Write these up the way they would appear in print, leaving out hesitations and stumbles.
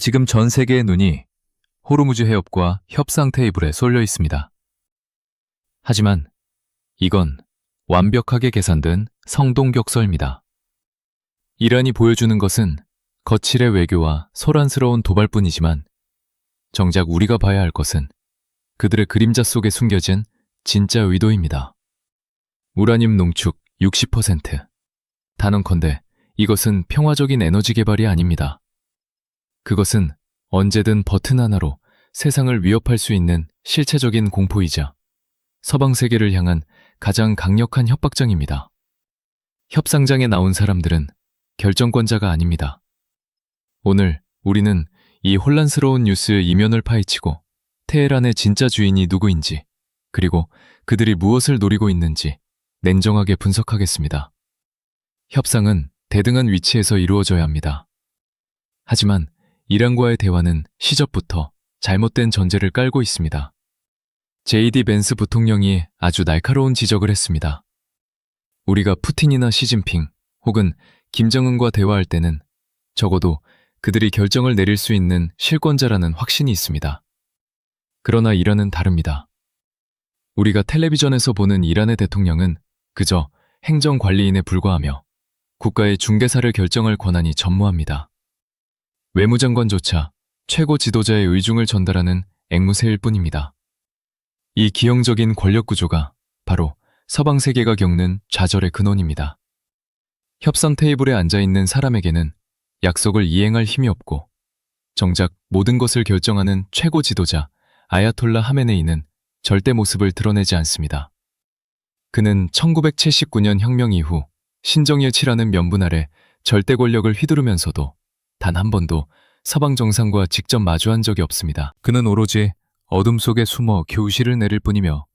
지금 전 세계의 눈이 호르무즈 해협과 협상 테이블에 쏠려 있습니다. 하지만 이건 완벽하게 계산된 성동격서입니다. 이란이 보여주는 것은 거칠의 외교와 소란스러운 도발뿐이지만 정작 우리가 봐야 할 것은 그들의 그림자 속에 숨겨진 진짜 의도입니다. 우라늄 농축 60%. 단언컨대 이것은 평화적인 에너지 개발이 아닙니다. 그것은 언제든 버튼 하나로 세상을 위협할 수 있는 실체적인 공포이자 서방 세계를 향한 가장 강력한 협박장입니다. 협상장에 나온 사람들은 결정권자가 아닙니다. 오늘 우리는 이 혼란스러운 뉴스의 이면을 파헤치고 테헤란의 진짜 주인이 누구인지 그리고 그들이 무엇을 노리고 있는지 냉정하게 분석하겠습니다. 협상은 대등한 위치에서 이루어져야 합니다. 하지만 이란과의 대화는 시작부터 잘못된 전제를 깔고 있습니다. JD 벤스 부통령이 아주 날카로운 지적을 했습니다. 우리가 푸틴이나 시진핑 혹은 김정은과 대화할 때는 적어도 그들이 결정을 내릴 수 있는 실권자라는 확신이 있습니다. 그러나 이란은 다릅니다. 우리가 텔레비전에서 보는 이란의 대통령은 그저 행정관리인에 불과하며 국가의 중개사를 결정할 권한이 전무합니다. 외무장관조차 최고 지도자의 의중을 전달하는 앵무새일 뿐입니다. 이 기형적인 권력 구조가 바로 서방 세계가 겪는 좌절의 근원입니다. 협상 테이블에 앉아있는 사람에게는 약속을 이행할 힘이 없고 정작 모든 것을 결정하는 최고 지도자 아야톨라 하메네이는 절대 모습을 드러내지 않습니다. 그는 1979년 혁명 이후 신정일치라는 면분 아래 절대 권력을 휘두르면서도 단 한 번도 서방 정상과 직접 마주한 적이 없습니다. 그는 오로지 어둠 속에 숨어 교시를 내릴 뿐이며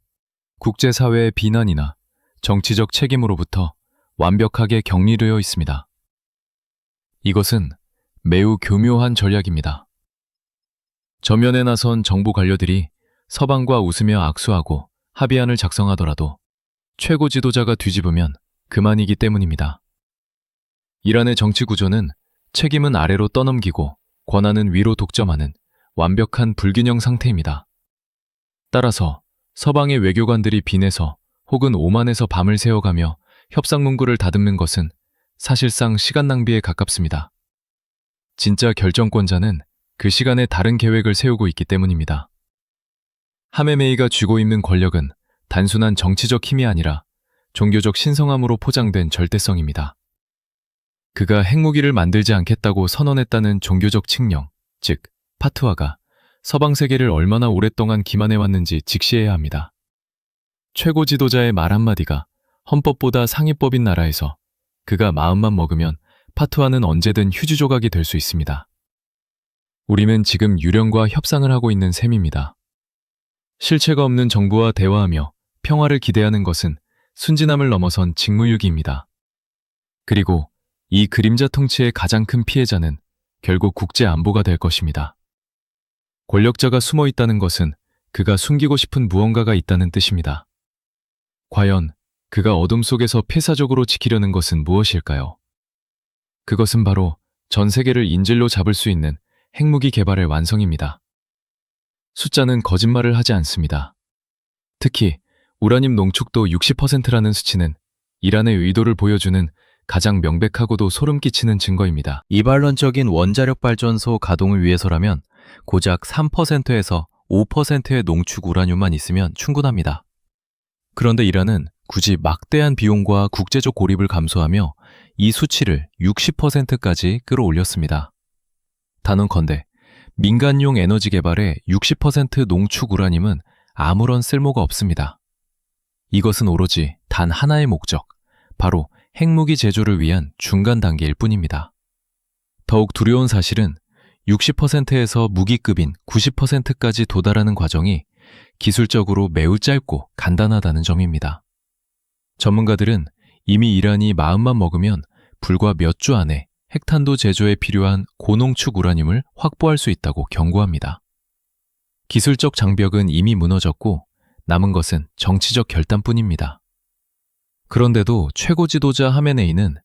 국제사회의 비난이나 정치적 책임으로부터 완벽하게 격리되어 있습니다. 이것은 매우 교묘한 전략입니다. 전면에 나선 정부 관료들이 서방과 웃으며 악수하고 합의안을 작성하더라도 최고 지도자가 뒤집으면 그만이기 때문입니다. 이란의 정치 구조는 책임은 아래로 떠넘기고 권한은 위로 독점하는 완벽한 불균형 상태입니다. 따라서 서방의 외교관들이 빈에서 혹은 오만에서 밤을 새워가며 협상 문구를 다듬는 것은 사실상 시간 낭비에 가깝습니다. 진짜 결정권자는 그 시간에 다른 계획을 세우고 있기 때문입니다. 하메네이가 쥐고 있는 권력은 단순한 정치적 힘이 아니라 종교적 신성함으로 포장된 절대성입니다. 그가 핵무기를 만들지 않겠다고 선언했다는 종교적 칙령, 즉 파트와가 서방 세계를 얼마나 오랫동안 기만해왔는지 직시해야 합니다. 최고 지도자의 말 한마디가 헌법보다 상위법인 나라에서 그가 마음만 먹으면 파트와는 언제든 휴지 조각이 될 수 있습니다. 우리는 지금 유령과 협상을 하고 있는 셈입니다. 실체가 없는 정부와 대화하며 평화를 기대하는 것은 순진함을 넘어선 직무유기입니다. 그리고 이 그림자 통치의 가장 큰 피해자는 결국 국제 안보가 될 것입니다. 권력자가 숨어 있다는 것은 그가 숨기고 싶은 무언가가 있다는 뜻입니다. 과연 그가 어둠 속에서 필사적으로 지키려는 것은 무엇일까요? 그것은 바로 전 세계를 인질로 잡을 수 있는 핵무기 개발의 완성입니다. 숫자는 거짓말을 하지 않습니다. 특히 우라늄 농축도 60%라는 수치는 이란의 의도를 보여주는 가장 명백하고도 소름 끼치는 증거입니다. 이반론적인 원자력 발전소 가동을 위해서라면 고작 3%에서 5%의 농축 우라늄만 있으면 충분합니다. 그런데 이란은 굳이 막대한 비용과 국제적 고립을 감수하며 이 수치를 60%까지 끌어올렸습니다. 단언컨대 민간용 에너지 개발에 60% 농축 우라늄은 아무런 쓸모가 없습니다. 이것은 오로지 단 하나의 목적, 바로 핵무기 제조를 위한 중간 단계일 뿐입니다. 더욱 두려운 사실은 60%에서 무기급인 90%까지 도달하는 과정이 기술적으로 매우 짧고 간단하다는 점입니다. 전문가들은 이미 이란이 마음만 먹으면 불과 몇 주 안에 핵탄두 제조에 필요한 고농축 우라늄을 확보할 수 있다고 경고합니다. 기술적 장벽은 이미 무너졌고 남은 것은 정치적 결단뿐입니다. 그런데도 최고 지도자 하메네이는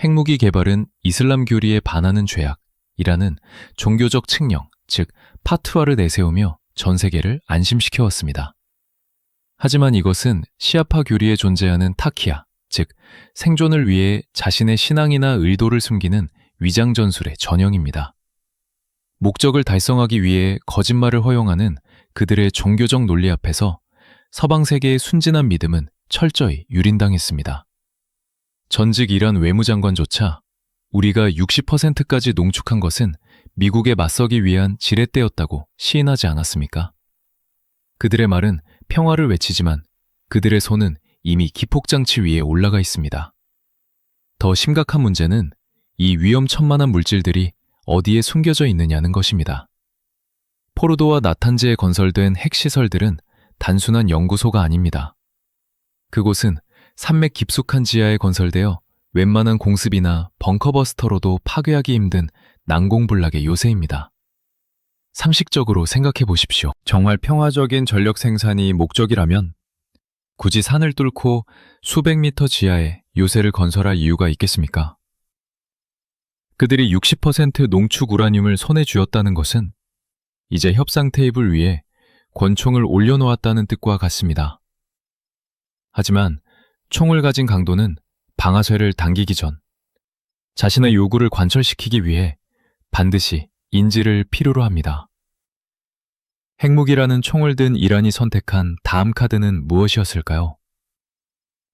핵무기 개발은 이슬람 교리에 반하는 죄악, 이란은 종교적 측령, 즉 파트와를 내세우며 전 세계를 안심시켜왔습니다. 하지만 이것은 시아파 교리에 존재하는 타키야, 즉 생존을 위해 자신의 신앙이나 의도를 숨기는 위장 전술의 전형입니다. 목적을 달성하기 위해 거짓말을 허용하는 그들의 종교적 논리 앞에서 서방 세계의 순진한 믿음은 철저히 유린당했습니다. 전직 이란 외무장관조차 우리가 60%까지 농축한 것은 미국에 맞서기 위한 지렛대였다고 시인하지 않았습니까? 그들의 말은 평화를 외치지만 그들의 손은 이미 기폭장치 위에 올라가 있습니다. 더 심각한 문제는 이 위험천만한 물질들이 어디에 숨겨져 있느냐는 것입니다. 포르도와 나탄즈에 건설된 핵시설들은 단순한 연구소가 아닙니다. 그곳은 산맥 깊숙한 지하에 건설되어 웬만한 공습이나 벙커버스터로도 파괴하기 힘든 난공불락의 요새입니다. 상식적으로 생각해 보십시오. 정말 평화적인 전력 생산이 목적이라면 굳이 산을 뚫고 수백 미터 지하에 요새를 건설할 이유가 있겠습니까? 그들이 60% 농축 우라늄을 손에 쥐었다는 것은 이제 협상 테이블 위에 권총을 올려놓았다는 뜻과 같습니다. 하지만 총을 가진 강도는 방아쇠를 당기기 전 자신의 요구를 관철시키기 위해 반드시 인지를 필요로 합니다. 핵무기라는 총을 든 이란이 선택한 다음 카드는 무엇이었을까요?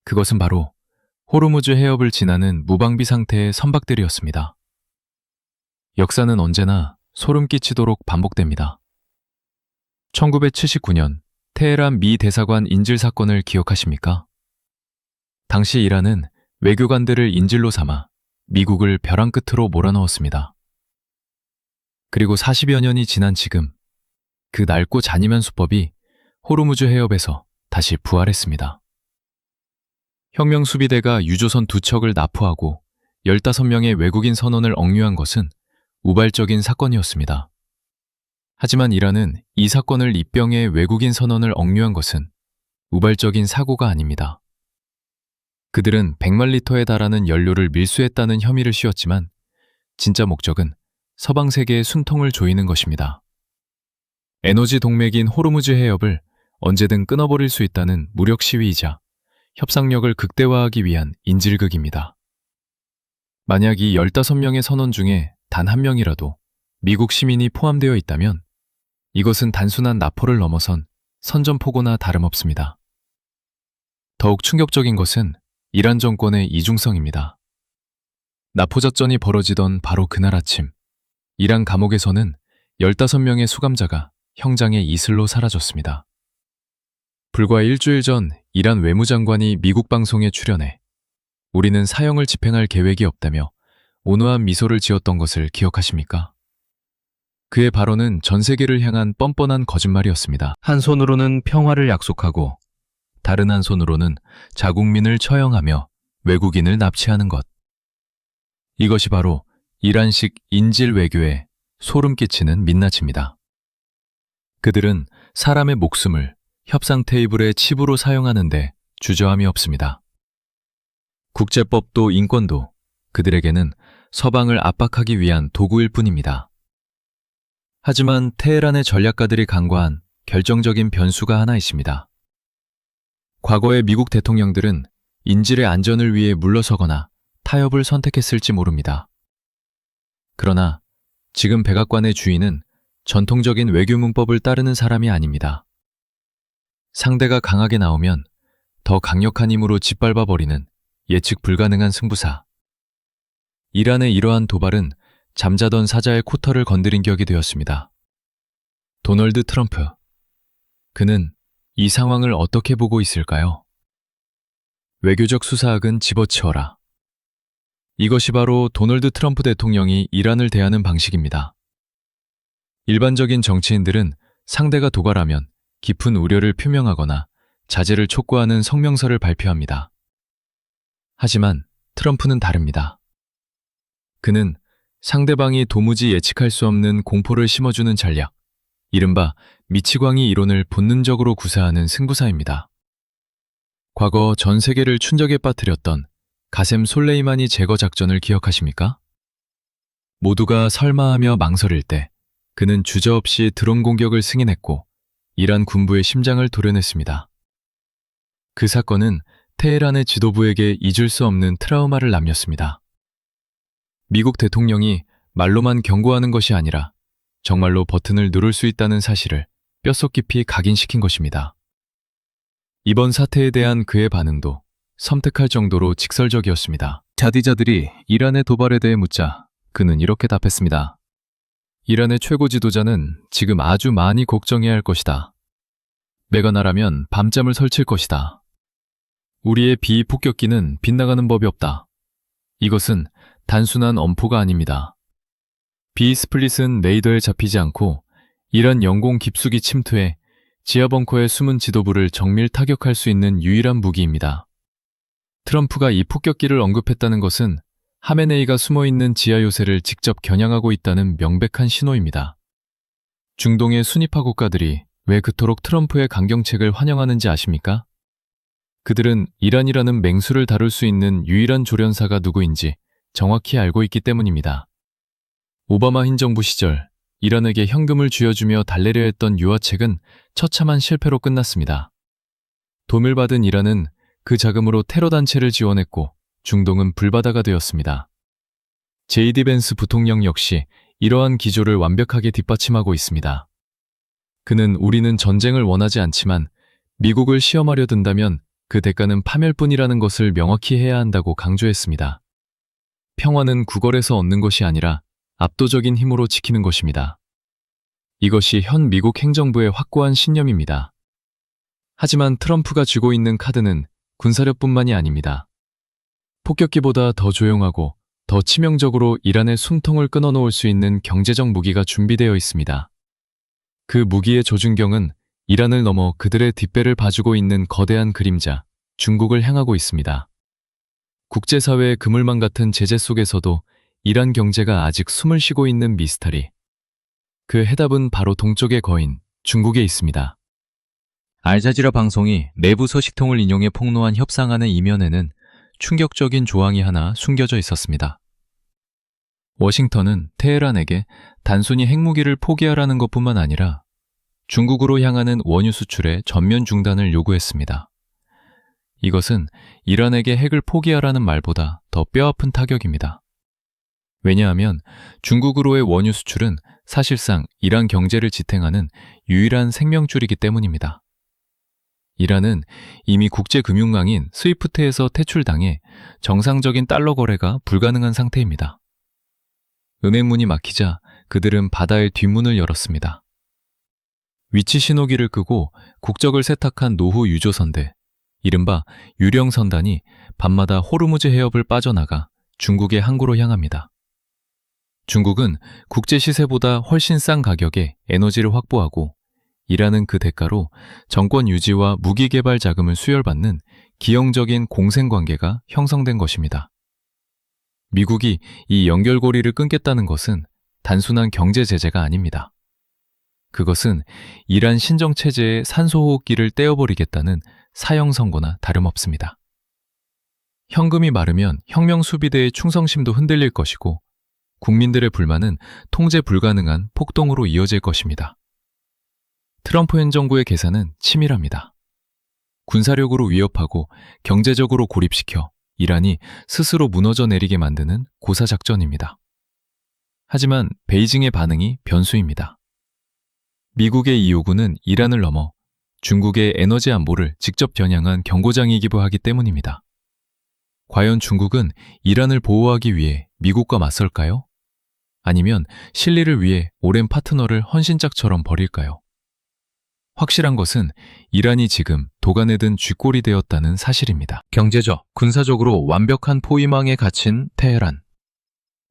그것은 바로 호르무즈 해협을 지나는 무방비 상태의 선박들이었습니다. 역사는 언제나 소름 끼치도록 반복됩니다. 1979년 테헤란 미 대사관 인질 사건을 기억하십니까? 당시 이란은 외교관들을 인질로 삼아 미국을 벼랑 끝으로 몰아넣었습니다. 그리고 40여 년이 지난 지금 그 낡고 잔인한 수법이 호르무즈 해협에서 다시 부활했습니다. 혁명 수비대가 유조선 2척을 납포하고 15명의 외국인 선원을 억류한 것은 우발적인 사건이었습니다. 하지만 이란은 이 사건을 입병해 외국인 선원을 억류한 것은 우발적인 사고가 아닙니다. 그들은 100만 리터에 달하는 연료를 밀수했다는 혐의를 씌웠지만 진짜 목적은 서방 세계의 숨통을 조이는 것입니다. 에너지 동맥인 호르무즈 해협을 언제든 끊어버릴 수 있다는 무력 시위이자 협상력을 극대화하기 위한 인질극입니다. 만약 이 15명의 선원 중에 단 한 명이라도 미국 시민이 포함되어 있다면 이것은 단순한 납포를 넘어선 선전포고나 다름없습니다. 더욱 충격적인 것은 이란 정권의 이중성입니다. 납포작전이 벌어지던 바로 그날 아침, 이란 감옥에서는 15명의 수감자가 형장의 이슬로 사라졌습니다. 불과 일주일 전 이란 외무장관이 미국 방송에 출연해 우리는 사형을 집행할 계획이 없다며 온화한 미소를 지었던 것을 기억하십니까? 그의 발언은 전 세계를 향한 뻔뻔한 거짓말이었습니다. 한 손으로는 평화를 약속하고 다른 한 손으로는 자국민을 처형하며 외국인을 납치하는 것. 이것이 바로 이란식 인질 외교의 소름 끼치는 민낯입니다. 그들은 사람의 목숨을 협상 테이블의 칩으로 사용하는데 주저함이 없습니다. 국제법도 인권도 그들에게는 서방을 압박하기 위한 도구일 뿐입니다. 하지만 테헤란의 전략가들이 간과한 결정적인 변수가 하나 있습니다. 과거의 미국 대통령들은 인질의 안전을 위해 물러서거나 타협을 선택했을지 모릅니다. 그러나 지금 백악관의 주인은 전통적인 외교 문법을 따르는 사람이 아닙니다. 상대가 강하게 나오면 더 강력한 힘으로 짓밟아버리는 예측 불가능한 승부사. 이란의 이러한 도발은 잠자던 사자의 코털을 건드린 격이 되었습니다. 도널드 트럼프. 그는 이 상황을 어떻게 보고 있을까요? 외교적 수사학은 집어치워라. 이것이 바로 도널드 트럼프 대통령이 이란을 대하는 방식입니다. 일반적인 정치인들은 상대가 도발하면 깊은 우려를 표명하거나 자제를 촉구하는 성명서를 발표합니다. 하지만 트럼프는 다릅니다. 그는 상대방이 도무지 예측할 수 없는 공포를 심어주는 전략, 이른바 미치광이 이론을 본능적으로 구사하는 승부사입니다. 과거 전 세계를 충격에 빠뜨렸던 가셈 솔레이마니 제거 작전을 기억하십니까? 모두가 설마하며 망설일 때 그는 주저없이 드론 공격을 승인했고 이란 군부의 심장을 도려냈습니다. 그 사건은 테헤란의 지도부에게 잊을 수 없는 트라우마를 남겼습니다. 미국 대통령이 말로만 경고하는 것이 아니라 정말로 버튼을 누를 수 있다는 사실을 뼛속 깊이 각인시킨 것입니다. 이번 사태에 대한 그의 반응도 섬뜩할 정도로 직설적이었습니다. 자디자들이 이란의 도발에 대해 묻자 그는 이렇게 답했습니다. 이란의 최고 지도자는 지금 아주 많이 걱정해야 할 것이다. 내가 나라면 밤잠을 설칠 것이다. 우리의 비폭격기는 빗나가는 법이 없다. 이것은 단순한 엄포가 아닙니다. 비스플릿은 레이더에 잡히지 않고 이란 영공 깊숙이 침투해 지하벙커의 숨은 지도부를 정밀 타격할 수 있는 유일한 무기입니다. 트럼프가 이 폭격기를 언급했다는 것은 하메네이가 숨어있는 지하 요새를 직접 겨냥하고 있다는 명백한 신호입니다. 중동의 순위파 국가들이 왜 그토록 트럼프의 강경책을 환영하는지 아십니까? 그들은 이란이라는 맹수를 다룰 수 있는 유일한 조련사가 누구인지 정확히 알고 있기 때문입니다. 오바마 흰정부 시절 이란에게 현금을 쥐어주며 달래려 했던 유화책은 처참한 실패로 끝났습니다. 도움을 받은 이란은 그 자금으로 테러 단체를 지원했고 중동은 불바다가 되었습니다. 제이디 벤스 부통령 역시 이러한 기조를 완벽하게 뒷받침하고 있습니다. 그는 우리는 전쟁을 원하지 않지만 미국을 시험하려 든다면 그 대가는 파멸뿐이라는 것을 명확히 해야 한다고 강조했습니다. 평화는 구걸에서 얻는 것이 아니라 압도적인 힘으로 지키는 것입니다. 이것이 현 미국 행정부의 확고한 신념입니다. 하지만 트럼프가 쥐고 있는 카드는 군사력뿐만이 아닙니다. 폭격기보다 더 조용하고 더 치명적으로 이란의 숨통을 끊어놓을 수 있는 경제적 무기가 준비되어 있습니다. 그 무기의 조준경은 이란을 넘어 그들의 뒷배를 봐주고 있는 거대한 그림자, 중국을 향하고 있습니다. 국제사회의 그물망 같은 제재 속에서도 이란 경제가 아직 숨을 쉬고 있는 미스터리. 그 해답은 바로 동쪽의 거인, 중국에 있습니다. 알자지라 방송이 내부 소식통을 인용해 폭로한 협상안의 이면에는 충격적인 조항이 하나 숨겨져 있었습니다. 워싱턴은 테헤란에게 단순히 핵무기를 포기하라는 것뿐만 아니라 중국으로 향하는 원유 수출의 전면 중단을 요구했습니다. 이것은 이란에게 핵을 포기하라는 말보다 더 뼈아픈 타격입니다. 왜냐하면 중국으로의 원유 수출은 사실상 이란 경제를 지탱하는 유일한 생명줄이기 때문입니다. 이란은 이미 국제금융망인 스위프트에서 퇴출당해 정상적인 달러 거래가 불가능한 상태입니다. 은행문이 막히자 그들은 바다의 뒷문을 열었습니다. 위치 신호기를 끄고 국적을 세탁한 노후 유조선대, 이른바 유령선단이 밤마다 호르무즈 해협을 빠져나가 중국의 항구로 향합니다. 중국은 국제 시세보다 훨씬 싼 가격에 에너지를 확보하고 이란은 그 대가로 정권 유지와 무기 개발 자금을 수혈받는 기형적인 공생관계가 형성된 것입니다. 미국이 이 연결고리를 끊겠다는 것은 단순한 경제 제재가 아닙니다. 그것은 이란 신정체제의 산소호흡기를 떼어버리겠다는 사형 선고나 다름없습니다. 현금이 마르면 혁명 수비대의 충성심도 흔들릴 것이고 국민들의 불만은 통제 불가능한 폭동으로 이어질 것입니다. 트럼프 행정부의 계산은 치밀합니다. 군사력으로 위협하고 경제적으로 고립시켜 이란이 스스로 무너져 내리게 만드는 고사작전입니다. 하지만 베이징의 반응이 변수입니다. 미국의 이 요구는 이란을 넘어 중국의 에너지 안보를 직접 겨냥한 경고장이기도 하기 때문입니다. 과연 중국은 이란을 보호하기 위해 미국과 맞설까요? 아니면 실리를 위해 오랜 파트너를 헌신짝처럼 버릴까요? 확실한 것은 이란이 지금 도간에 든 쥐꼬리 되었다는 사실입니다. 경제적, 군사적으로 완벽한 포위망에 갇힌 테헤란.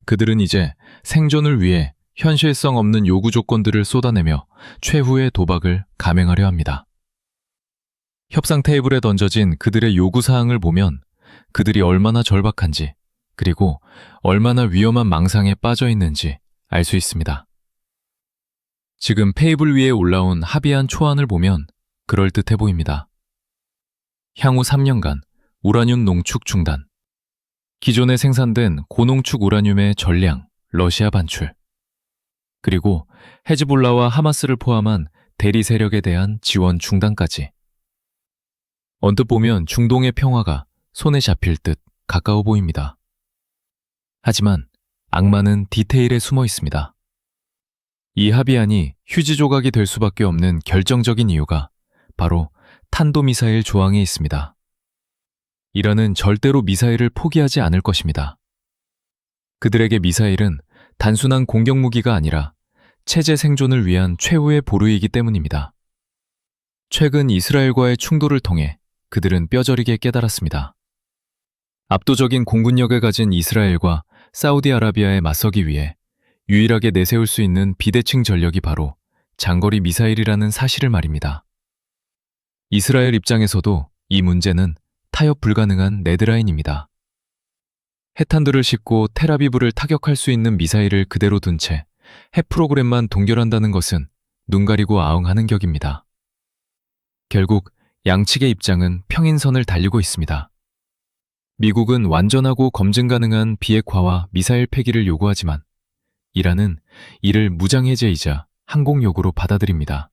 그들은 이제 생존을 위해 현실성 없는 요구 조건들을 쏟아내며 최후의 도박을 감행하려 합니다. 협상 테이블에 던져진 그들의 요구사항을 보면 그들이 얼마나 절박한지 그리고 얼마나 위험한 망상에 빠져 있는지 알 수 있습니다. 지금 테이블 위에 올라온 합의안 초안을 보면 그럴듯해 보입니다. 향후 3년간 우라늄 농축 중단, 기존에 생산된 고농축 우라늄의 전량, 러시아 반출, 그리고 헤즈볼라와 하마스를 포함한 대리 세력에 대한 지원 중단까지. 언뜻 보면 중동의 평화가 손에 잡힐 듯 가까워 보입니다. 하지만 악마는 디테일에 숨어 있습니다. 이 합의안이 휴지 조각이 될 수밖에 없는 결정적인 이유가 바로 탄도미사일 조항에 있습니다. 이란은 절대로 미사일을 포기하지 않을 것입니다. 그들에게 미사일은 단순한 공격 무기가 아니라 체제 생존을 위한 최후의 보루이기 때문입니다. 최근 이스라엘과의 충돌을 통해 그들은 뼈저리게 깨달았습니다. 압도적인 공군력을 가진 이스라엘과 사우디아라비아에 맞서기 위해 유일하게 내세울 수 있는 비대칭 전력이 바로 장거리 미사일이라는 사실을 말입니다. 이스라엘 입장에서도 이 문제는 타협 불가능한 레드라인입니다. 핵탄두를 싣고 텔아비브를 타격할 수 있는 미사일을 그대로 둔 채 핵 프로그램만 동결한다는 것은 눈 가리고 아웅하는 격입니다. 결국 양측의 입장은 평행선을 달리고 있습니다. 미국은 완전하고 검증 가능한 비핵화와 미사일 폐기를 요구하지만 이란은 이를 무장해제이자 항공요구로 받아들입니다.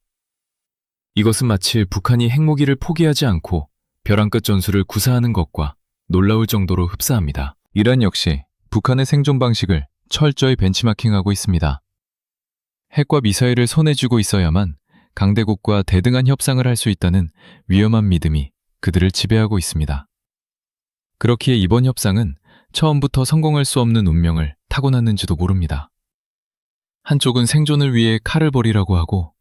이것은 마치 북한이 핵무기를 포기하지 않고 벼랑 끝 전술을 구사하는 것과 놀라울 정도로 흡사합니다. 이란 역시 북한의 생존 방식을 철저히 벤치마킹하고 있습니다. 핵과 미사일을 손에 쥐고 있어야만 강대국과 대등한 협상을 할 수 있다는 위험한 믿음이 그들을 지배하고 있습니다. 그렇기에 이번 협상은 처음부터 성공할 수 없는 운명을 타고났는지도 모릅니다. 한쪽은 생존을 위해 칼을 버리라고 하고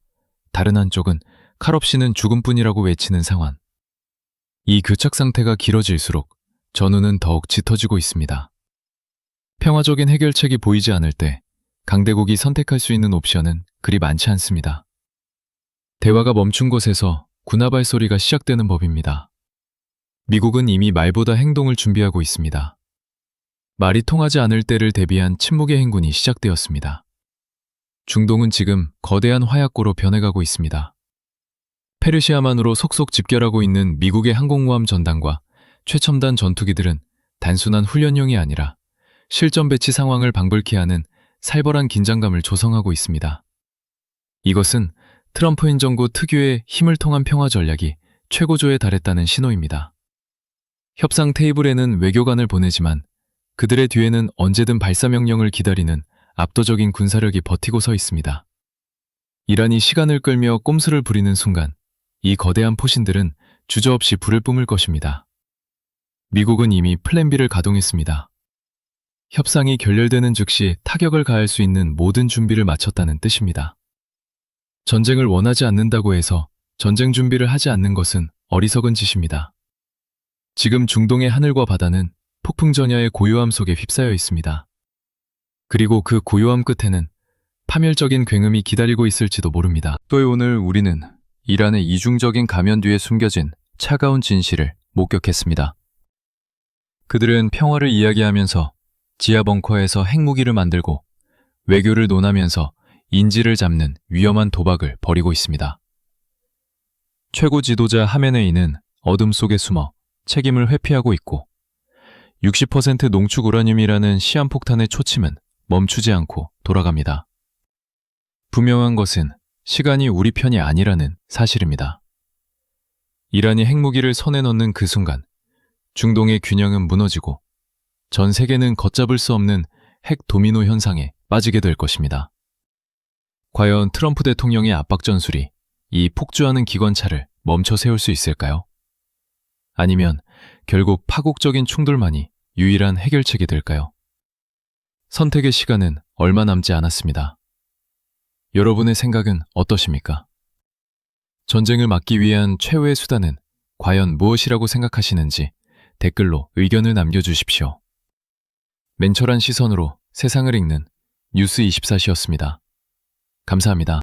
다른 한쪽은 칼 없이는 죽음뿐이라고 외치는 상황. 이 교착 상태가 길어질수록 전우는 더욱 짙어지고 있습니다. 평화적인 해결책이 보이지 않을 때 강대국이 선택할 수 있는 옵션은 그리 많지 않습니다. 대화가 멈춘 곳에서 군화발 소리가 시작되는 법입니다. 미국은 이미 말보다 행동을 준비하고 있습니다. 말이 통하지 않을 때를 대비한 침묵의 행군이 시작되었습니다. 중동은 지금 거대한 화약고로 변해가고 있습니다. 페르시아만으로 속속 집결하고 있는 미국의 항공모함 전단과 최첨단 전투기들은 단순한 훈련용이 아니라 실전 배치 상황을 방불케 하는 살벌한 긴장감을 조성하고 있습니다. 이것은 트럼프 행정부 특유의 힘을 통한 평화 전략이 최고조에 달했다는 신호입니다. 협상 테이블에는 외교관을 보내지만 그들의 뒤에는 언제든 발사명령을 기다리는 압도적인 군사력이 버티고 서 있습니다. 이란이 시간을 끌며 꼼수를 부리는 순간 이 거대한 포신들은 주저없이 불을 뿜을 것입니다. 미국은 이미 플랜 B를 가동했습니다. 협상이 결렬되는 즉시 타격을 가할 수 있는 모든 준비를 마쳤다는 뜻입니다. 전쟁을 원하지 않는다고 해서 전쟁 준비를 하지 않는 것은 어리석은 짓입니다. 지금 중동의 하늘과 바다는 폭풍전야의 고요함 속에 휩싸여 있습니다. 그리고 그 고요함 끝에는 파멸적인 굉음이 기다리고 있을지도 모릅니다. 또 오늘 우리는 이란의 이중적인 가면 뒤에 숨겨진 차가운 진실을 목격했습니다. 그들은 평화를 이야기하면서 지하 벙커에서 핵무기를 만들고 외교를 논하면서 인지를 잡는 위험한 도박을 벌이고 있습니다. 최고 지도자 하메네이는 어둠 속에 숨어 책임을 회피하고 있고 60% 농축 우라늄이라는 시한폭탄의 초침은 멈추지 않고 돌아갑니다. 분명한 것은 시간이 우리 편이 아니라는 사실입니다. 이란이 핵무기를 손에 넣는 그 순간 중동의 균형은 무너지고 전 세계는 걷잡을 수 없는 핵 도미노 현상에 빠지게 될 것입니다. 과연 트럼프 대통령의 압박 전술이 이 폭주하는 기관차를 멈춰 세울 수 있을까요? 아니면 결국 파국적인 충돌만이 유일한 해결책이 될까요? 선택의 시간은 얼마 남지 않았습니다. 여러분의 생각은 어떠십니까? 전쟁을 막기 위한 최후의 수단은 과연 무엇이라고 생각하시는지 댓글로 의견을 남겨주십시오. 맨철한 시선으로 세상을 읽는 뉴스24시였습니다. 감사합니다.